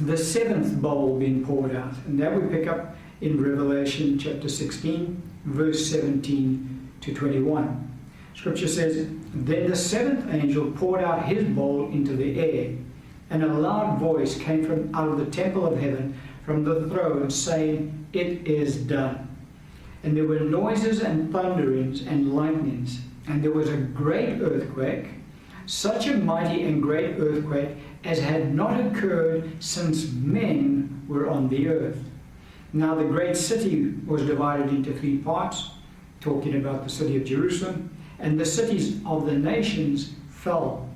the seventh bowl being poured out. And that we pick up in Revelation chapter 16, verse 17 to 21. Scripture says, "Then the seventh angel poured out his bowl into the air, and a loud voice came from out of the temple of heaven, from the throne, saying, 'It is done.' And there were noises and thunderings and lightnings, and there was a great earthquake, such a mighty and great earthquake as had not occurred since men were on the earth. Now the great city was divided into three parts," talking about the city of Jerusalem, "and the cities of the nations fell.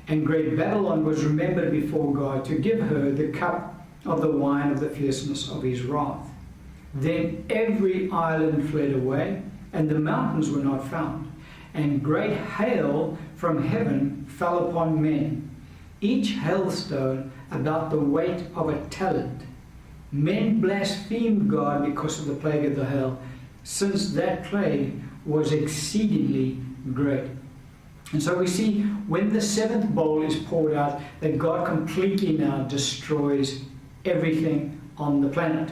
And great Babylon was remembered before God to give her the cup of the wine of the fierceness of his wrath. Then every island fled away, and the mountains were not found. And great hail from heaven fell upon men, each hailstone about the weight of a talent. Men blasphemed God because of the plague of the hail, since that plague was exceedingly great." And so we see when the seventh bowl is poured out that God completely now destroys everything on the planet.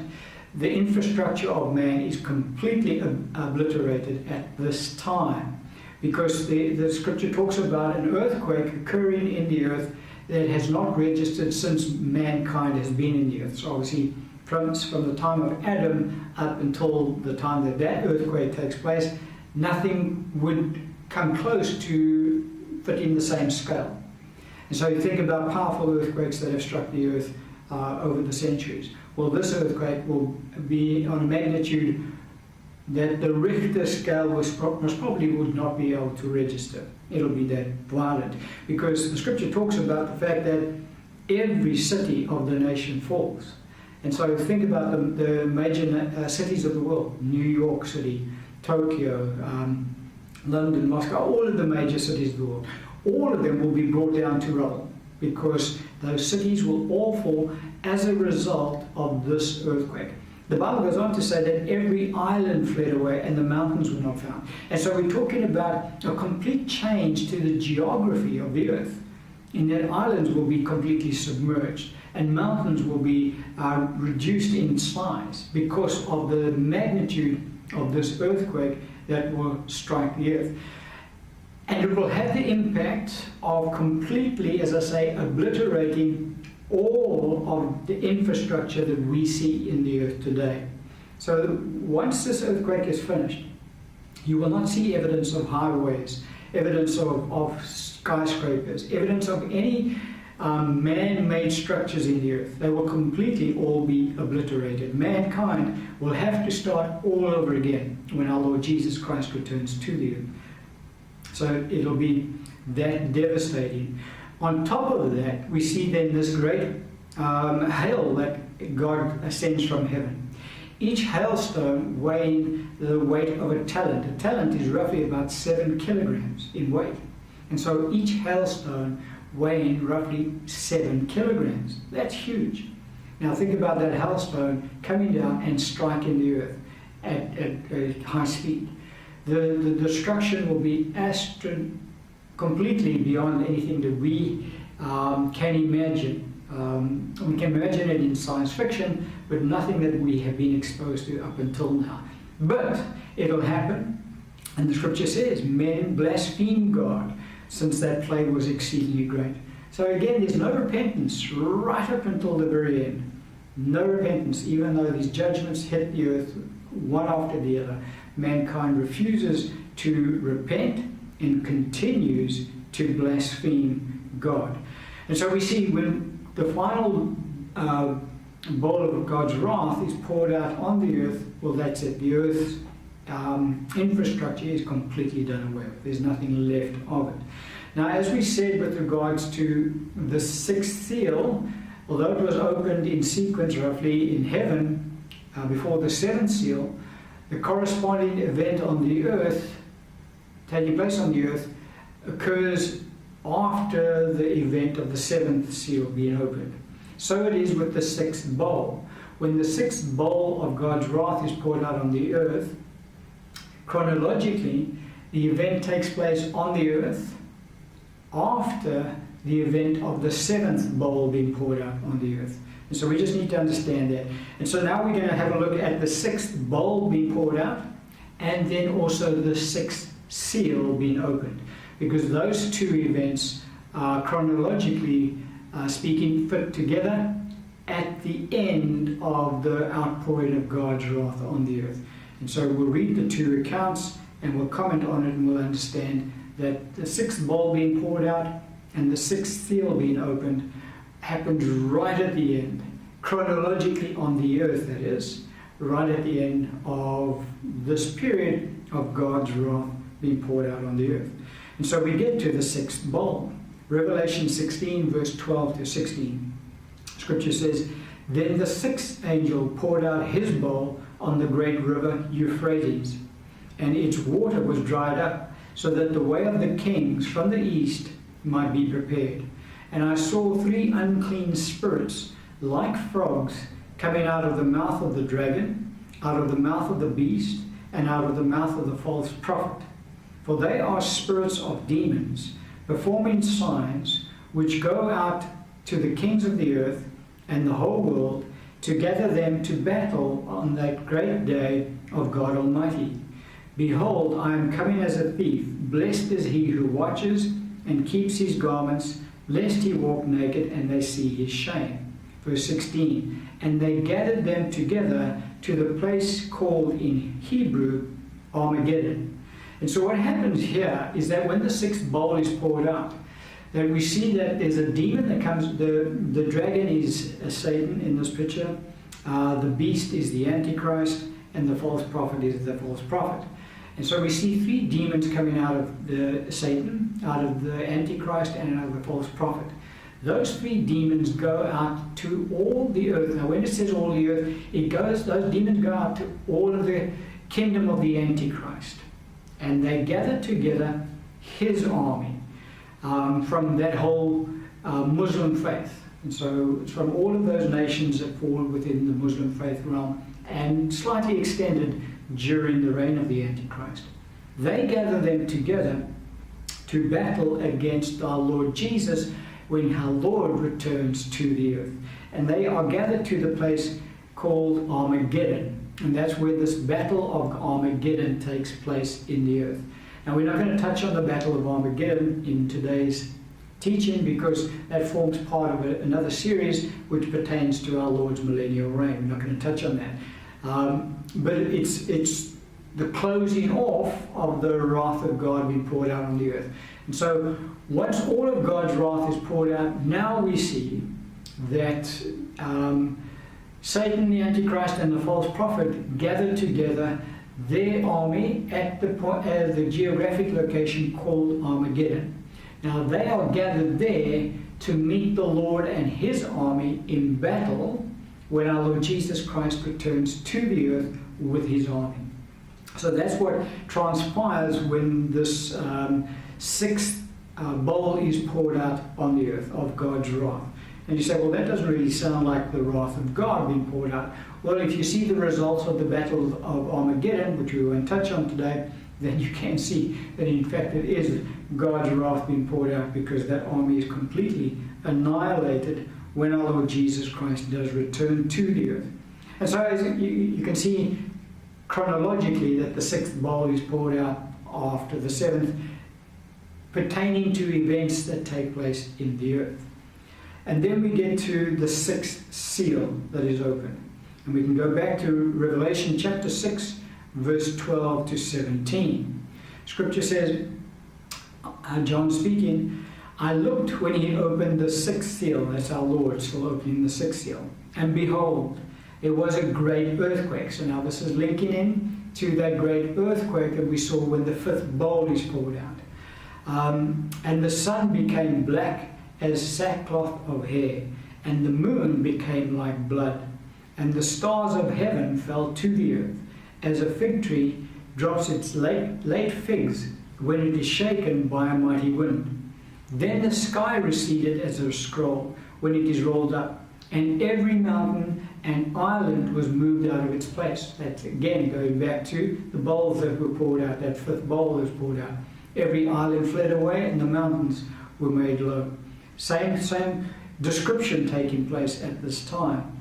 The infrastructure of man is completely obliterated at this time, because the scripture talks about an earthquake occurring in the earth that has not registered since mankind has been in the earth. So obviously from the time of Adam up until the time that that earthquake takes place, nothing would come close to fitting the same scale. And so you think about powerful earthquakes that have struck the earth over the centuries. Well, this earthquake will be on a magnitude that the Richter scale most probably would not be able to register. It'll be that violent, because the scripture talks about the fact that every city of the nation falls. And so think about the major cities of the world: New York City, Tokyo, London, Moscow, all of the major cities of the world. All of them will be brought down to rubble, because those cities will all fall as a result of this earthquake. The Bible goes on to say that every island fled away and the mountains were not found. And so we're talking about a complete change to the geography of the earth, in that islands will be completely submerged and mountains will be reduced in size because of the magnitude of this earthquake that will strike the earth. And it will have the impact of completely, as I say, obliterating all of the infrastructure that we see in the earth today. So once this earthquake is finished, you will not see evidence of highways, evidence of skyscrapers, evidence of any man-made structures in the earth. They will completely all be obliterated. Mankind will have to start all over again when our Lord Jesus Christ returns to the earth. So it'll be that devastating. On top of that, we see then this great hail that God sends from heaven. Each hailstone weighing the weight of a talent. A talent is roughly about 7 kilograms in weight. And so each hailstone weighing roughly 7 kilograms. That's huge. Now think about that hailstone coming down and striking the earth at high speed. The destruction will be completely beyond anything that we can imagine. We can imagine it in science fiction, but nothing that we have been exposed to up until now. But it'll happen, and the scripture says, men blaspheme God, since that plague was exceedingly great. So again, there's no repentance right up until the very end. No repentance, even though these judgments hit the earth one after the other. Mankind refuses to repent and continues to blaspheme God. And so we see when the final bowl of God's wrath is poured out on the earth, well, that's it. The earth's infrastructure is completely done away with. There's nothing left of it. Now, as we said with regards to the sixth seal, although it was opened in sequence roughly in heaven before the seventh seal, the corresponding event on the earth, taking place on the earth, occurs after the event of the seventh seal being opened. So it is with the sixth bowl. When the sixth bowl of God's wrath is poured out on the earth, chronologically, the event takes place on the earth after the event of the seventh bowl being poured out on the earth. And so we just need to understand that. And so now we're going to have a look at the sixth bowl being poured out, and then also the sixth seal being opened. Because those two events are chronologically speaking fit together at the end of the outpouring of God's wrath on the earth. And so we'll read the two accounts and we'll comment on it, and we'll understand that the sixth bowl being poured out and the sixth seal being opened happened right at the end, chronologically on the earth, that is, right at the end of this period of God's wrath being poured out on the earth. And so we get to the sixth bowl. Revelation 16, verse 12 to 16. Scripture says, "Then the sixth angel poured out his bowl on the great river Euphrates, and its water was dried up, so that the way of the kings from the east might be prepared. And I saw three unclean spirits, like frogs, coming out of the mouth of the dragon, out of the mouth of the beast, and out of the mouth of the false prophet. For they are spirits of demons, performing signs, which go out to the kings of the earth and the whole world, to gather them to battle on that great day of God Almighty. Behold, I am coming as a thief. Blessed is he who watches and keeps his garments, lest he walk naked and they see his shame." Verse 16, "And they gathered them together to the place called in Hebrew Armageddon." And so what happens here is that when the sixth bowl is poured out, that we see that there's a demon that comes. The dragon is Satan in this picture. The beast is the Antichrist, and the false prophet is the false prophet. And so we see three demons coming out of Satan, out of the Antichrist, and out of the false prophet. Those three demons go out to all the earth. Now when it says all the earth, those demons go out to all of the kingdom of the Antichrist. And they gather together his army from that whole Muslim faith. And so it's from all of those nations that fall within the Muslim faith realm, and slightly extended during the reign of the Antichrist. They gather them together to battle against our Lord Jesus when our Lord returns to the earth. And they are gathered to the place called Armageddon. And that's where this battle of Armageddon takes place in the earth. Now we're not going to touch on the battle of Armageddon in today's teaching, because that forms part of another series which pertains to our Lord's millennial reign. We're not going to touch on that. But it's the closing off of the wrath of God being poured out on the earth. And so once all of God's wrath is poured out, now we see that Satan, the Antichrist, and the false prophet gather together their army at the geographic location called Armageddon. Now they are gathered there to meet the Lord and his army in battle when our Lord Jesus Christ returns to the earth with his army. So that's what transpires when this sixth bowl is poured out on the earth of God's wrath. And you say, well, that doesn't really sound like the wrath of God being poured out. Well, if you see the results of the battle of Armageddon, which we won't touch on today, then you can see that in fact it is God's wrath being poured out, because that army is completely annihilated when our Lord Jesus Christ does return to the earth. And so as you can see chronologically that the sixth bowl is poured out after the seventh, pertaining to events that take place in the earth. And then we get to the sixth seal that is opened. And we can go back to Revelation chapter 6, verse 12 to 17. Scripture says, John speaking, "I looked when he opened the sixth seal," that's our Lord still opening the sixth seal, "and behold, there was a great earthquake." So now this is linking in to that great earthquake that we saw when the fifth bowl is poured out. "And the sun became black as sackcloth of hair, and the moon became like blood, and the stars of heaven fell to the earth, as a fig tree drops its late figs when it is shaken by a mighty wind. Then the sky receded as a scroll when it is rolled up, and every mountain and island was moved out of its place." That's again going back to the bowls that were poured out, that fifth bowl was poured out. Every island fled away, and the mountains were made low. Same description taking place at this time.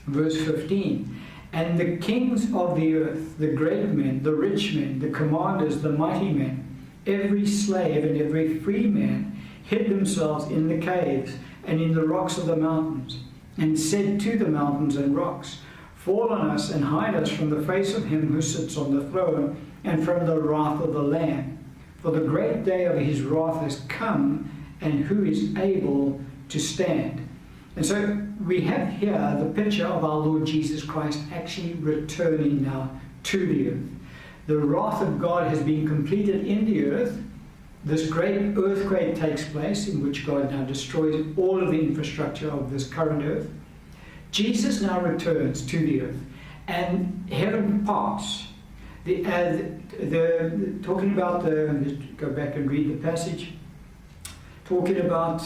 Verse 15, and the kings of the earth, the great men, the rich men, the commanders, the mighty men, every slave and every free man hid themselves in the caves and in the rocks of the mountains, and said to the mountains and rocks, fall on us and hide us from the face of him who sits on the throne and from the wrath of the Lamb. For the great day of his wrath has come, and who is able to stand? And so we have here the picture of our Lord Jesus Christ actually returning now to the earth. The wrath of God has been completed in the earth. This great earthquake takes place in which God now destroys all of the infrastructure of this current earth. Jesus now returns to the earth, and heaven parts. Talking about let's go back and read the passage. Talking about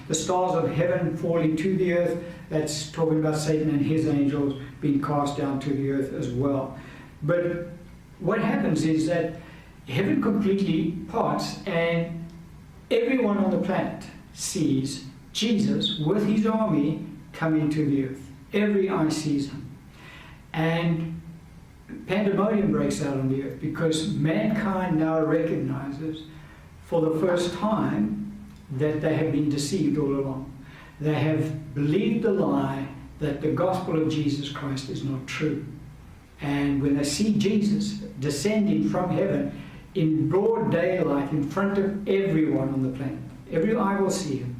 the stars of heaven falling to the earth. That's talking about Satan and his angels being cast down to the earth as well. But what happens is that heaven completely parts, and everyone on the planet sees Jesus with his army coming to the earth. Every eye sees him. And pandemonium breaks out on the earth because mankind now recognizes for the first time that they have been deceived all along. They have believed the lie that the gospel of Jesus Christ is not true. And when they see Jesus descending from heaven in broad daylight in front of everyone on the planet, every eye will see him,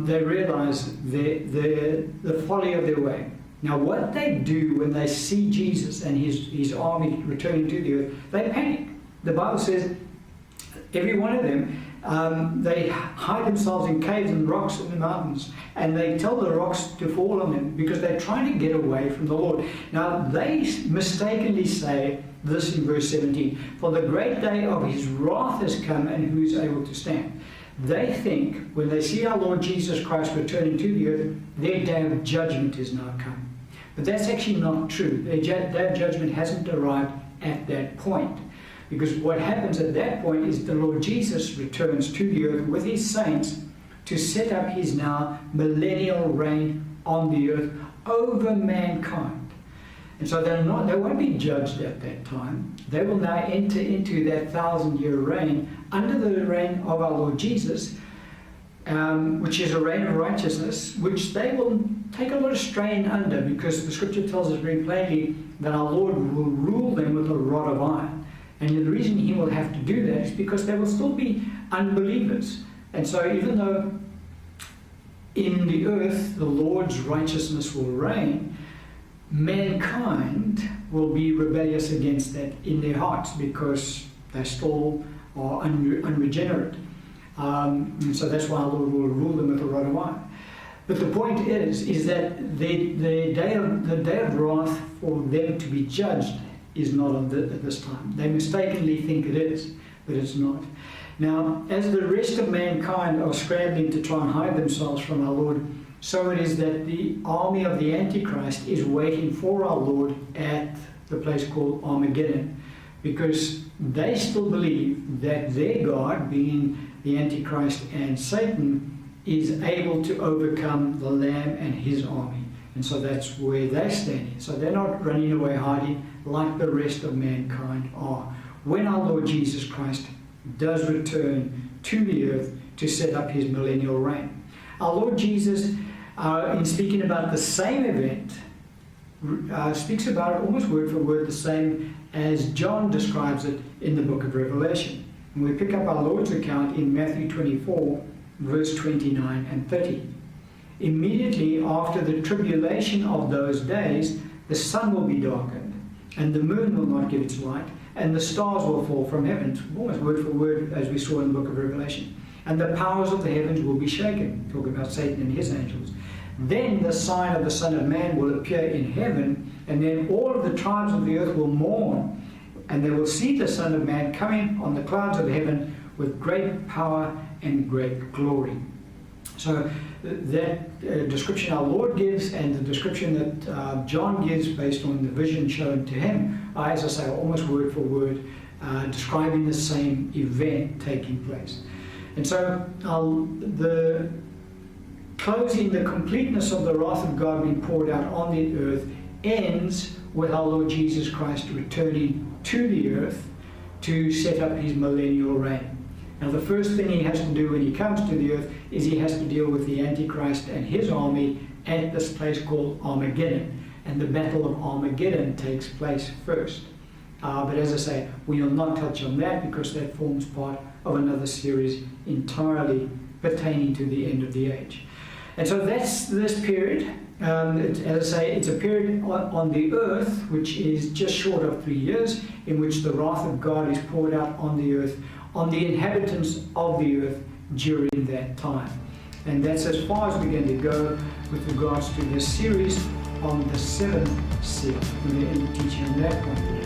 they realize the folly of their way. Now what they do when they see Jesus and his army returning to the earth, they panic. The Bible says every one of them, they hide themselves in caves and rocks in the mountains, and they tell the rocks to fall on them because they're trying to get away from the Lord. Now they mistakenly say this in verse 17, for the great day of his wrath has come, and who is able to stand? They think when they see our Lord Jesus Christ returning to the earth, their day of judgment is now come. But that's actually not true. Their day of judgment hasn't arrived at that point. Because what happens at that point is the Lord Jesus returns to the earth with his saints to set up his now millennial reign on the earth over mankind. And so they won't be judged at that time. They will now enter into that 1,000-year reign under the reign of our Lord Jesus, which is a reign of righteousness, which they will take a lot of strain under, because the scripture tells us very plainly that our Lord will rule them with a rod of iron. And the reason he will have to do that is because they will still be unbelievers. And so even though in the earth the Lord's righteousness will reign, mankind will be rebellious against that in their hearts because they still are unregenerate. And so that's why our Lord will rule them with a rod of iron. But the point is that the day of wrath for them to be judged is not at this time. They mistakenly think it is, but it's not. Now, as the rest of mankind are scrambling to try and hide themselves from our Lord, so it is that the army of the Antichrist is waiting for our Lord at the place called Armageddon, because they still believe that their God, being the Antichrist and Satan, is able to overcome the Lamb and his army. And so that's where they're standing. So they're not running away hiding like the rest of mankind are. When our Lord Jesus Christ does return to the earth to set up his millennial reign. Our Lord Jesus, in speaking about the same event, speaks about it almost word for word the same as John describes it in the book of Revelation. And we pick up our Lord's account in Matthew 24, verse 29 and 30. Immediately after the tribulation of those days, the sun will be darkened, and the moon will not give its light, and the stars will fall from heaven. It's almost word for word as we saw in the book of Revelation. And the powers of the heavens will be shaken, talking about Satan and his angels. Then the sign of the Son of Man will appear in heaven, and then all of the tribes of the earth will mourn, and they will see the Son of Man coming on the clouds of heaven with great power and great glory. So that description our Lord gives and the description that John gives based on the vision shown to him are, as I say, almost word for word, describing the same event taking place. And so closing the completeness of the wrath of God being poured out on the earth, ends with our Lord Jesus Christ returning to the earth to set up his millennial reign. Now, the first thing he has to do when he comes to the earth is he has to deal with the Antichrist and his army at this place called Armageddon. And the Battle of Armageddon takes place first. But as I say, we will not touch on that because that forms part of another series entirely pertaining to the end of the age. And so that's this period. As I say, it's a period on the earth which is just short of 3 years, in which the wrath of God is poured out on the earth, on the inhabitants of the earth during that time. And that's as far as we're going to go with regards to this series on the seventh seal. We're going to end teaching on that point.